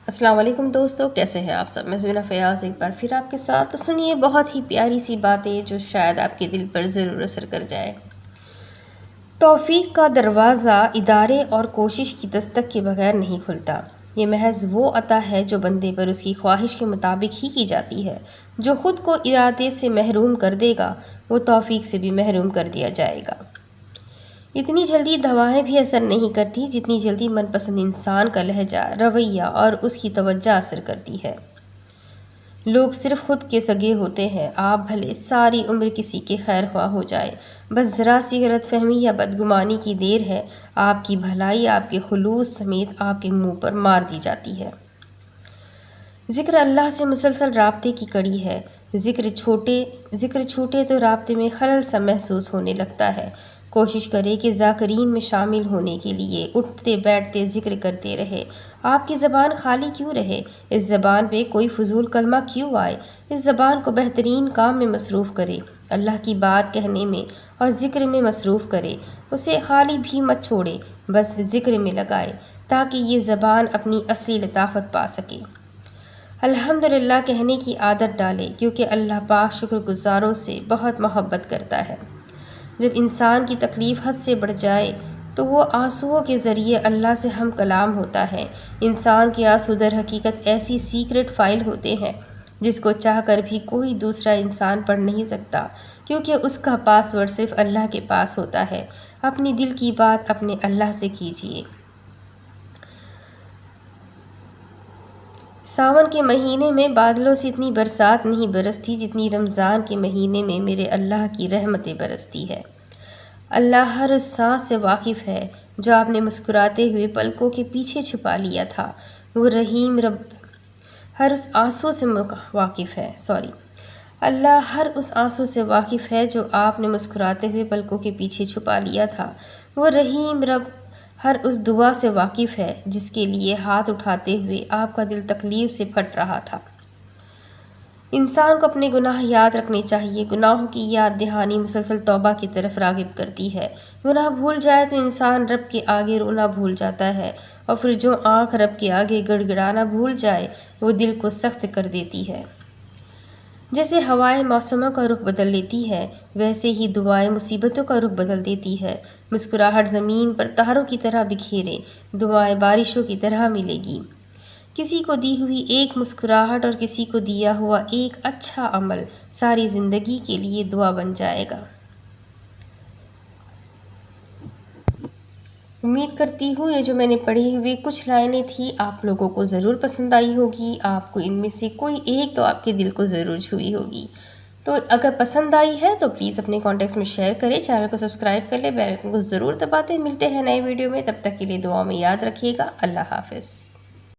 السلام علیکم دوستو، کیسے ہیں آپ سب؟ میں زوینہ فیاض ایک بار پھر آپ کے ساتھ تو سنیے بہت ہی پیاری سی باتیں جو شاید آپ کے دل پر ضرور اثر کر جائے۔ توفیق کا دروازہ ادارے اور کوشش کی دستک کے بغیر نہیں کھلتا۔ یہ محض وہ عطا ہے جو بندے پر اس کی خواہش کے مطابق ہی کی جاتی ہے۔ جو خود کو ارادے سے محروم کر دے گا وہ توفیق سے بھی محروم کر دیا جائے گا۔ اتنی جلدی دوائیں بھی اثر نہیں کرتی جتنی جلدی من پسند انسان کا لہجہ، رویہ اور اس کی توجہ اثر کرتی ہے۔ لوگ صرف خود کے سگے ہوتے ہیں۔ آپ بھلے ساری عمر کسی کے خیر خواہ ہو جائے، بس ذرا سی غلط فہمی یا بدگمانی کی دیر ہے، آپ کی بھلائی آپ کے خلوص سمیت آپ کے منہ پر مار دی جاتی ہے۔ ذکر اللہ سے مسلسل رابطے کی کڑی ہے۔ ذکر چھوٹے تو رابطے میں خلل سا محسوس ہونے لگتا ہے۔ کوشش کرے کہ ذاکرین میں شامل ہونے کے لیے اٹھتے بیٹھتے ذکر کرتے رہے۔ آپ کی زبان خالی کیوں رہے؟ اس زبان پہ کوئی فضول کلمہ کیوں آئے؟ اس زبان کو بہترین کام میں مصروف کرے، اللہ کی بات کہنے میں اور ذکر میں مصروف کرے۔ اسے خالی بھی مت چھوڑے، بس ذکر میں لگائے تاکہ یہ زبان اپنی اصلی لطافت پا سکے۔ الحمدللہ کہنے کی عادت ڈالے، کیونکہ اللہ پاک شکر گزاروں سے بہت محبت کرتا ہے۔ جب انسان کی تکلیف حد سے بڑھ جائے تو وہ آنسوؤں کے ذریعے اللہ سے ہم کلام ہوتا ہے۔ انسان کے آنسو در حقیقت ایسی سیکرٹ فائل ہوتے ہیں جس کو چاہ کر بھی کوئی دوسرا انسان پڑھ نہیں سکتا، کیونکہ اس کا پاس ورڈ صرف اللہ کے پاس ہوتا ہے۔ اپنی دل کی بات اپنے اللہ سے کیجیے۔ ساون کے مہینے میں بادلوں سے اتنی برسات نہیں برستی جتنی رمضان کے مہینے میں میرے اللہ کی رحمتیں برستی ہے۔ اللہ ہر اس سانس سے واقف ہے جو آپ نے مسکراتے ہوئے پلکوں کے پیچھے چھپا لیا تھا۔ وہ رحیم رب ہر اس آنسو سے واقف ہے اللہ ہر اس آنسو سے واقف ہے جو آپ نے مسکراتے ہوئے پلکوں کے پیچھے چھپا لیا تھا۔ وہ رحیم رب ہر اس دعا سے واقف ہے جس کے لیے ہاتھ اٹھاتے ہوئے آپ کا دل تکلیف سے پھٹ رہا تھا۔ انسان کو اپنے گناہ یاد رکھنے چاہیے۔ گناہوں کی یاد دہانی مسلسل توبہ کی طرف راغب کرتی ہے۔ گناہ بھول جائے تو انسان رب کے آگے رونا بھول جاتا ہے، اور پھر جو آنکھ رب کے آگے گڑ گڑانا بھول جائے وہ دل کو سخت کر دیتی ہے۔ جیسے ہوائیں موسموں کا رخ بدل لیتی ہے، ویسے ہی دعائیں مصیبتوں کا رخ بدل دیتی ہے۔ مسکراہٹ زمین پر تاروں کی طرح بکھیرے، دعائیں بارشوں کی طرح ملے گی۔ کسی کو دی ہوئی ایک مسکراہٹ اور کسی کو دیا ہوا ایک اچھا عمل ساری زندگی کے لیے دعا بن جائے گا۔ امید کرتی ہوں یہ جو میں نے پڑھی ہوئی کچھ لائنیں تھیں آپ لوگوں کو ضرور پسند آئی ہوگی۔ آپ کو ان میں سے کوئی ایک تو آپ کے دل کو ضرور چھوئی ہوگی۔ تو اگر پسند آئی ہے تو پلیز اپنے کانٹیکٹس میں شیئر کریں، چینل کو سبسکرائب کر لیں، بیل آئکن کو ضرور دباتے۔ ملتے ہیں نئے ویڈیو میں، تب تک کے لیے دعاؤں میں یاد رکھیے گا۔ اللہ حافظ۔